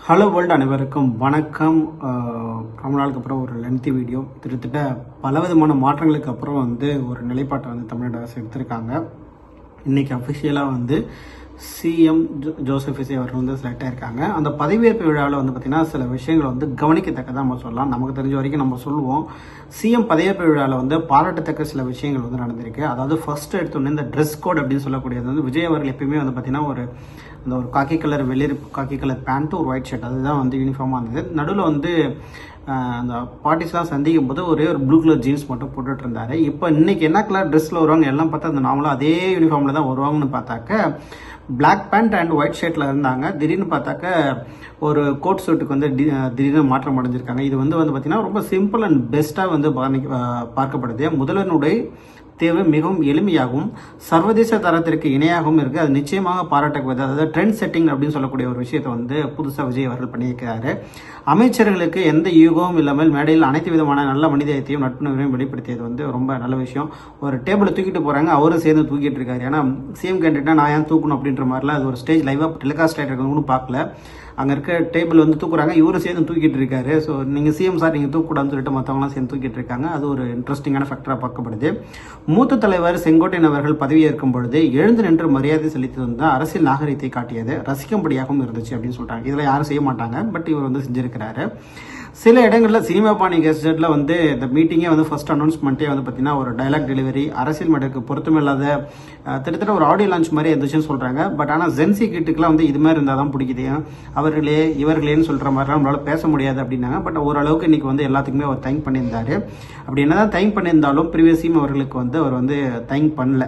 Hello world அனைவருக்கும் வணக்கம். ரொம்ப நாளுக்கு அப்புறம் ஒரு லென்த்தி வீடியோ. கிட்டத்தட்ட பல விதமான மாற்றங்களுக்கு அப்புறம் ஒரு நிலைப்பாட்டை தமிழ்நாடு அரசு எடுத்திருக்காங்க. இன்றைக்கி அஃபிஷியலாக சிஎம் ஜோசப் விஜய் அவர்கள் செலக்ட் ஆயிருக்காங்க. அந்த பதவியேற்பு விழாவில் பார்த்திங்கன்னா சில விஷயங்கள் கவனிக்கத்தக்கதாக நம்ம சொல்லலாம். நமக்கு தெரிஞ்ச வரைக்கும் நம்ம சொல்லுவோம். சிஎம் பதவியேற்பு விழாவில் பாராட்டத்தக்க சில விஷயங்கள் நடந்திருக்கு. அதாவது ஃபர்ஸ்ட் எடுத்தோன்னே இந்த ட்ரெஸ் கோட் அப்படின்னு சொல்லக்கூடியது விஜய் அவர்கள் எப்பயுமே பார்த்திங்கன்னா ஒரு காக்கி கலர் வெளிர் காக்கி கலர் பேண்ட்டு ஒரு ஒயிட் ஷர்ட் அதுதான் யூனிஃபார்மாக இருந்தது. நடுவில் அந்த பார்ட்டிஸ்லாம் சந்திக்கும் போது ஒரே ஒரு ப்ளூ கலர் ஜீன்ஸ் மட்டும் போட்டுட்டு இருந்தாரு. இப்போ இன்னைக்கு என்ன கலர் ட்ரெஸ்ஸில் வருவாங்க எல்லாம் பார்த்தா அந்த நார்மலாக அதே யூனிஃபார்மில் தான் வருவாங்கன்னு பார்த்தாக்க பிளாக் பேண்ட் அண்ட் ஒயிட் ஷர்ட்டில் இருந்தாங்க. திடீர்னு பார்த்தாக்க ஒரு கோட் சூட்டுக்கு திடீர்னு மாற்றம் அடைஞ்சிருக்காங்க. இது பார்த்தீங்கன்னா ரொம்ப சிம்பிள் அண்ட் பெஸ்ட்டாக பார்க்கப்படுது. முதல்வனுடைய தேர்வு மிகவும் எளிமையாகவும் சர்வதேச தரத்திற்கு இணையாகவும் இருக்குது. அது நிச்சயமாக பாராட்டக்கூடியது. அதாவது ட்ரெண்ட் செட்டிங் அப்படின்னு சொல்லக்கூடிய ஒரு விஷயத்தை புதுசாக விஜய் அவர்கள் பண்ணியிருக்கிறாரு. அமைச்சர்களுக்கு எந்த யூகமும் இல்லாமல் மேடையில் அனைத்து விதமான நல்ல மனிதத்தையும் நட்புணர்வையும் வெளிப்படுத்தியது ரொம்ப நல்ல விஷயம். ஒரு டேபிளை தூக்கிட்டு போகிறாங்க, அவரும் சேர்ந்து தூக்கிட்டு இருக்காரு. ஏன்னா சிஎம் கேண்டிடேட்னா நான் ஏன் தூக்கணும் அப்படின்ற மாதிரிலாம் அது ஒரு ஸ்டேஜ் லைவாக டெலிகாஸ்ட் ஆகிட்டு இருக்கணும்னு பார்க்கல. அங்கே இருக்க டேபிள் தூக்குறாங்க, இவரும் சேர்ந்து தூக்கிட்டு இருக்காரு. ஸோ நீங்கள் சிஎம் சார் நீங்கள் தூக்கூடாதுன்னு சொல்லிட்டு மற்றவங்களாம் சேர்ந்து தூக்கிட்டு இருக்காங்க. அது ஒரு இன்ட்ரெஸ்டிங்கான ஃபேக்டராக பார்க்கப்படுது. மூத்த தலைவர் செங்கோட்டையன் அவர்கள் பதவியேற்கும் பொழுது எழுந்து நின்று மரியாதை செலுத்தி அரசியல் நாகரிகத்தை காட்டியது ரசிக்கும்படியாகவும் இருந்துச்சு அப்படின்னு சொல்றாங்க. இதில் யாரும் செய்ய மாட்டாங்க, பட் இவர் செஞ்சிருக்கிறாரு. சில இடங்களில் சினிமா பாணி கெஸ்டில் இந்த மீட்டிங்கே ஃபர்ஸ்ட் அனௌன்ஸ்மெண்ட்டே பார்த்தீங்கன்னா ஒரு டைலாக் டெலிவரி அரசியல் மேடக்கு பொருத்தமில்லாத கிட்டத்தட்ட ஒரு ஆடியோ லான்ச் மாதிரி இருந்துச்சுன்னு சொல்கிறாங்க. பட் ஆனால் ஜென்சி கிட்டுக்கெலாம் இது மாதிரி இருந்தால் தான் பிடிக்குது. அவர்களே இவர்களேன்னு சொல்கிற மாதிரிலாம் நம்மளால் பேச முடியாது அப்படின்னாங்க. பட் ஓரளவுக்கு இன்றைக்கி எல்லாத்துக்குமே அவர் தேங்க் பண்ணியிருந்தார். அப்படி என்ன தான் தேங்க் பண்ணியிருந்தாலும் ப்ரீவியஸியும் அவர்களுக்கு அவர் தேங்க் பண்ணல.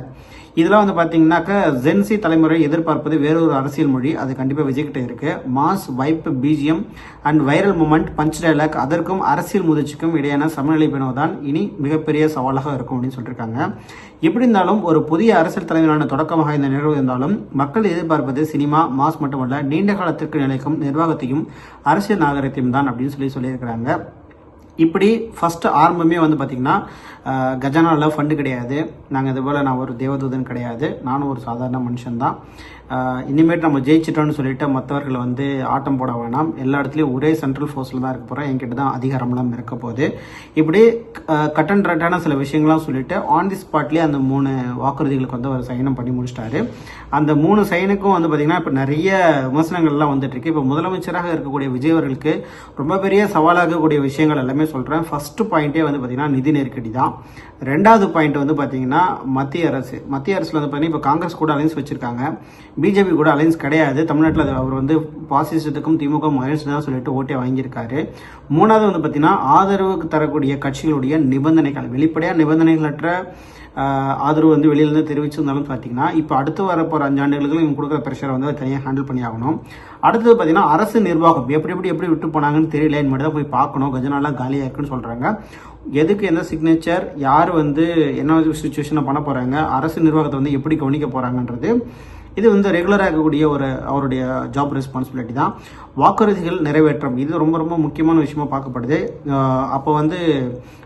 இதெல்லாம் பார்த்தீங்கன்னாக்கா ஜென்சி தலைமுறை எதிர்பார்ப்பது வேறொரு அரசியல் மொழி. அது கண்டிப்பாக விஜய்கிட்ட இருக்கு. Mass vibe BGM and viral moment punch dialogue அதற்கும் அரசியல் முதிர்ச்சிக்கும் இடையான சமநிலை பேணுவதுதான் இனி மிகப்பெரிய சவாலாக இருக்கும் அப்படின்னு சொல்லியிருக்காங்க. எப்படி இருந்தாலும் ஒரு புதிய அரசியல் தலைவரான தொடக்கமாக இந்த நிகழ்வு இருந்தாலும் மக்கள் எதிர்பார்ப்பது சினிமா மாஸ் மட்டுமல்ல நீண்ட காலத்திற்கு நிலைக்கும் நிர்வாகத்தையும் அரசியல் நாகரிகத்தையும் தான் அப்படின்னு சொல்லியிருக்கிறாங்க. இப்படி ஃபர்ஸ்ட் ஆரம்பமே பார்த்தீங்கன்னா கஜானாவில் ஃபண்டு கிடையாது. நாங்கள் இதுபோல் நான் ஒரு தேவதூதன் கிடையாது, நானும் ஒரு சாதாரண மனுஷன்தான். இனிமேட்டு நம்ம ஜெயிச்சிட்டோன்னு சொல்லிட்டு மற்றவர்கள் ஆட்டம் போட வேணாம். எல்லா இடத்துலையும் ஒரே சென்ட்ரல் ஃபோர்ஸில் தான் இருக்க போகிறேன், என்கிட்ட தான் அதிகாரம்லாம் இருக்க போகுது. இப்படி கட் அண்ட் ரைட்டான சில விஷயங்கள்லாம் சொல்லிட்டு ஆன் தி ஸ்பாட்லேயே அந்த 3 வாக்குறுதிகளுக்கு அவர் சைனம் பண்ணி முடிச்சிட்டாரு. அந்த 3 சைனுக்கும் பார்த்தீங்கன்னா இப்போ நிறைய விமர்சனங்கள்லாம் வந்துட்டுருக்கு. இப்போ முதலமைச்சராக இருக்கக்கூடிய விஜய் அவர்களுக்கு ரொம்ப பெரிய சவாலாகக்கூடிய விஷயங்கள் எல்லாமே சொல்கிறேன். ஃபர்ஸ்ட் பாயிண்ட்டே பார்த்தீங்கன்னா நிதி நெருக்கடி தான். ரெண்டாவது பாயிண்ட் பார்த்தீங்கன்னா மத்திய அரசில் பார்த்தீங்கன்னா இப்போ காங்கிரஸ் கூட அலைன்ஸ் வச்சிருக்காங்க, பிஜேபி கூட அலைன்ஸ் கிடையாது. தமிழ்நாட்டில் அவர் பாசிசத்துக்கும் திமுக அலைன்ஸ் தான் சொல்லிட்டு ஓட்டே வாங்கியிருக்காரு. மூணாவது பார்த்தீங்கன்னா ஆதரவுக்கு தரக்கூடிய கட்சிகளுடைய நிபந்தனைகள் வெளிப்படையாக நிபந்தனைகளற்ற ஆதரவு வெளியிலேருந்து தெரிவிச்சிருந்தாலும் பார்த்தீங்கன்னா இப்போ அடுத்து வரப்போகிற 5 ஆண்டுகளுக்கு இவங்க கொடுக்குற ப்ரெஷரை தனியாக ஹேண்டில் பண்ணி ஆகணும். அடுத்தது பார்த்தீங்கன்னா அரசு நிர்வாகம் எப்படி விட்டு போனாங்கன்னு தெரியல, இனிமேல் தான் போய் பார்க்கணும். கஜனாலாம் காலியாக இருக்குன்னு சொல்கிறாங்க. எதுக்கு எந்த சிக்னேச்சர் யார் என்ன சுச்சுவேஷனை பண்ண போகிறாங்க, அரசு நிர்வாகத்தை எப்படி கவனிக்க போகிறாங்கன்றது இது ரெகுலராக இருக்கக்கூடிய அவருடைய ஜாப் ரெஸ்பான்சிபிலிட்டி தான். வாக்குறுதிகள் நிறைவேற்றம் இது ரொம்ப ரொம்ப முக்கியமான விஷயமா பார்க்கப்படுது. அப்போ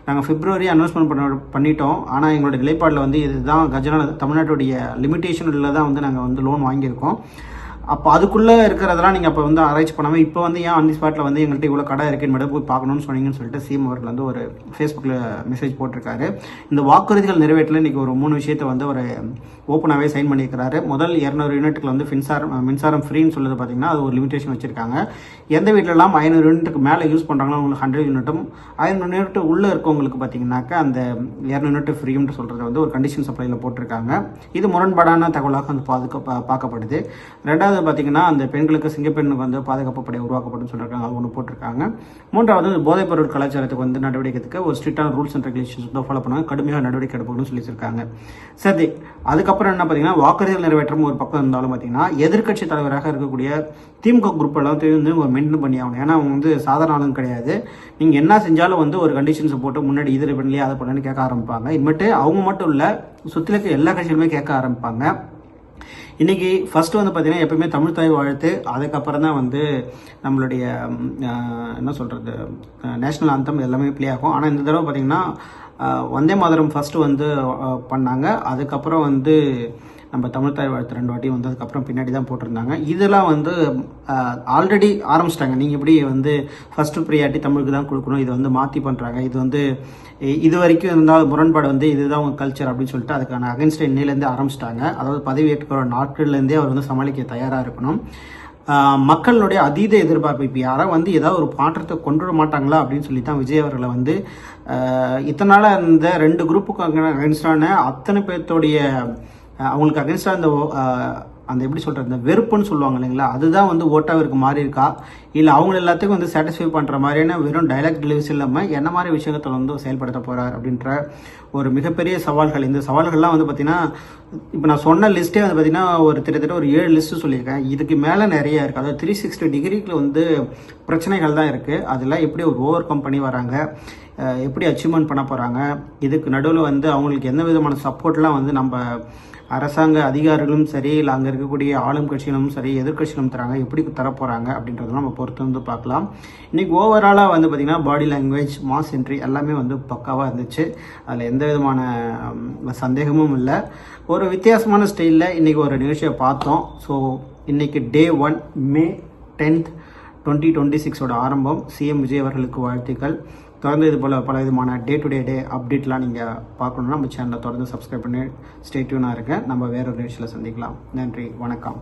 நாங்கள் பிப்ரவரி அனௌன்ஸ்மெண்ட் பண்ணிட்டோம். ஆனால் எங்களோட நிலைப்பாடில் இதுதான் கஜனா தமிழ்நாட்டுடைய லிமிட்டேஷனில் தான் நாங்கள் லோன் வாங்கியிருக்கோம். அப்போ அதுக்குள்ளே இருக்கிறதெல்லாம் நீங்கள் அப்போ ஆராய்ச்சி பண்ணாமல் இப்போ ஏன் ஆன் தி ஸ்பாட்டில் எங்கள்கிட்ட இவ்வளோ கடை இருக்குன்னு மட்டும் போய் பார்க்கணும்னு சொன்னீங்கன்னு சொல்லிட்டு சிஎம் அவர்கள் ஒரு ஃபேஸ்புக்கில் மெசேஜ் போட்டிருக்காரு. இந்த வாக்குறுதிகள் நிறைவேற்றல இன்றைக்கி ஒரு 3 விஷயத்தை ஒரு ஓப்பனாகவே சைன் பண்ணியிருக்கிறாரு. முதல் 200 யூனிட்டுக்கு மின்சாரம் ஃப்ரீன்னு சொல்லுறது பார்த்தீங்கன்னா அது ஒரு லிமிடேஷன் வச்சுருக்காங்க. எந்த வீட்டிலலாம் 500 யூனிட்டுக்கு மேலே யூஸ் பண்ணுறாங்களோ அவங்களுக்கு 100 யூனிட்டும் 500 யூனிட் உள்ளே இருக்கவங்களுக்கு பார்த்தீங்கன்னாக்கா அந்த 200 யூனிட் ஃப்ரீன்னு சொல்கிறது ஒரு கண்டிஷன் சப்ளையில் போட்டிருக்காங்க. இது முரண்பாடான தகவலாக பார்க்கப்படுது. ரெண்டாவது பார்த்தீங்கன்னா அந்த பெண்களுக்கு சிங்கப்பெண்ணுக்கு பாதுகாப்பு படை உருவாக்கப்படும் சொல்லியிருக்காங்க, அது ஒன்று போட்டிருக்காங்க. மூன்றாவது போதைப் பொருள் கலாச்சாரத்துக்கு நடவடிக்கைக்கு ஒரு ஸ்ட்ரிக்டான ரூல்ஸ் அண்ட் ரெகுலேஷன்ஸ் ஃபாலோ பண்ணாங்க, கடுமையாக நடவடிக்கை எடுக்கணும்னு சொல்லியிருக்காங்க. சரி, அதுக்கப்புறம் என்ன பார்த்தீங்கன்னா வாக்குறுதிகள் நிறைவேற்றம் ஒரு பக்கம் இருந்தாலும் பார்த்தீங்கன்னா எதிர்கட்சி தலைவராக இருக்கக்கூடிய திமுக குரூப் எல்லாம் மெயின்டைன் பண்ணி ஆகணும். ஏன்னா அவங்க சாதாரண ஆளும் கிடையாது. நீங்கள் என்ன செஞ்சாலும் ஒரு கண்டிஷன்ஸை போட்டு முன்னாடி இது பண்ணலையே அதை பண்ணு கேட்க ஆரம்பிப்பாங்க. இனிமேட்டு அவங்க மட்டும் இல்லை சுற்றில இருக்க எல்லா கட்சிகளுமே கேட்க ஆரம்பிப்பாங்க. இன்றைக்கி ஃபஸ்ட்டு பார்த்தீங்கன்னா எப்பவுமே தமிழ் தாய் வாழ்த்து, அதுக்கப்புறம் தான் நம்மளுடைய என்ன சொல்கிறது நேஷ்னல் ஆந்தம் எல்லாமே ப்ளே ஆகும். ஆனால் இந்த தடவை பார்த்தீங்கன்னா வந்தே மாதரம் ஃபஸ்ட்டு பண்ணாங்க. அதுக்கப்புறம் நம்ம தமிழ் தாய் வாழ்த்து 2 வாட்டி வந்ததுக்கப்புறம் பின்னாடி தான் போட்டிருந்தாங்க. இதெல்லாம் வந்து ஆல்ரெடி ஆரம்பிச்சிட்டாங்க. நீங்கள் எப்படி வந்து ஃபஸ்ட்டு ப்ரியாரிட்டி தமிழுக்கு தான் கொடுக்கணும், இதை வந்து மாற்றி பண்ணுறாங்க. இது வந்து இது வரைக்கும் இருந்தால் முரண்பாடு வந்து இதுதான் உங்கள் கல்ச்சர் அப்படின்னு சொல்லிட்டு அதுக்கான அகைன்ஸ்ட் இன்னிலேருந்தே ஆரம்பிச்சிட்டாங்க. அதாவது பதவி ஏற்கிற நாட்கள்லேருந்தே அவர் வந்து சமாளிக்க தயாராக இருக்கணும். மக்களுடைய அதீத எதிர்பார்ப்பு இப்போ யாரோ வந்து ஏதாவது ஒரு மாற்றத்தை கொண்டு வர மாட்டாங்களா அப்படின்னு சொல்லி தான் விஜய் அவர்களை வந்து இத்தனை நாளாக இந்த 2 குரூப்புக்கு அகென்ஸ்டான அத்தனை பேர்த்தோடைய அவங்களுக்கு அகென்ஸ்டாக அந்த எப்படி சொல்கிறது, இந்த வெறுப்புன்னு சொல்லுவாங்க இல்லைங்களா, அதுதான் வந்து ஓட்டாவிற்கு மாறி இருக்கா, இல்லை அவங்க எல்லாத்துக்கும் வந்து சாட்டிஸ்ஃபை பண்ணுற மாதிரியான வெறும் டைலாக் டெலிவரிஸ் இல்லாமல் என்ன மாதிரி விஷயத்தில் வந்து செயல்படுத்த போகிறார் அப்படின்ற ஒரு மிகப்பெரிய சவால்கள். இந்த சவால்கள்லாம் வந்து பார்த்திங்கன்னா இப்போ நான் சொன்ன லிஸ்ட்டே வந்து பார்த்திங்கன்னா ஒரு கிட்டத்தட்ட ஒரு 7 லிஸ்ட்டு சொல்லியிருக்கேன். இதுக்கு மேலே நிறைய இருக்குது. அதாவது 360 டிகிரிக்கு வந்து பிரச்சனைகள் தான் இருக்குது. அதெல்லாம் எப்படி ஒரு ஓவர் கம் பண்ணி வராங்க, எப்படி அச்சீவ்மெண்ட் பண்ண போகிறாங்க, இதுக்கு நடுவில் வந்து அவங்களுக்கு எந்த விதமான சப்போர்ட்லாம் வந்து நம்ம அரசாங்க அதிகாரிகளும் சரி, இல்லை அங்கே இருக்கக்கூடிய ஆளும் கட்சிகளும் சரி, எதிர்கட்சிகளும் தராங்க, எப்படி தரப்போகிறாங்க அப்படின்றதெல்லாம் நம்ம பொறுத்து வந்து பார்க்கலாம். இன்றைக்கி ஓவராலாக வந்து பார்த்திங்கன்னா பாடி லாங்குவேஜ், மாஸ் என்ட்ரி எல்லாமே வந்து பக்காவாக இருந்துச்சு. அதில் எந்த விதமான சந்தேகமும் இல்லை. ஒரு வித்தியாசமான ஸ்டைலில் இன்றைக்கி ஒரு நிகழ்ச்சியை பார்த்தோம். ஸோ இன்றைக்கி Day 1 May 10th 2026 ஆரம்பம். சிஎம் விஜய் அவர்களுக்கு வாழ்த்துக்கள். தொடர்ந்து இது போல் பல விதமான டே டு டே அப்டேட்லாம் நீங்கள் பார்க்கணுன்னா நம்ம சேனலை தொடர்ந்து சப்ஸ்கிரைப் பண்ணி ஸ்டே டியூனாக இருங்க. நம்ம வேறொரு நிகழ்ச்சியில் சந்திக்கலாம். நன்றி, வணக்கம்.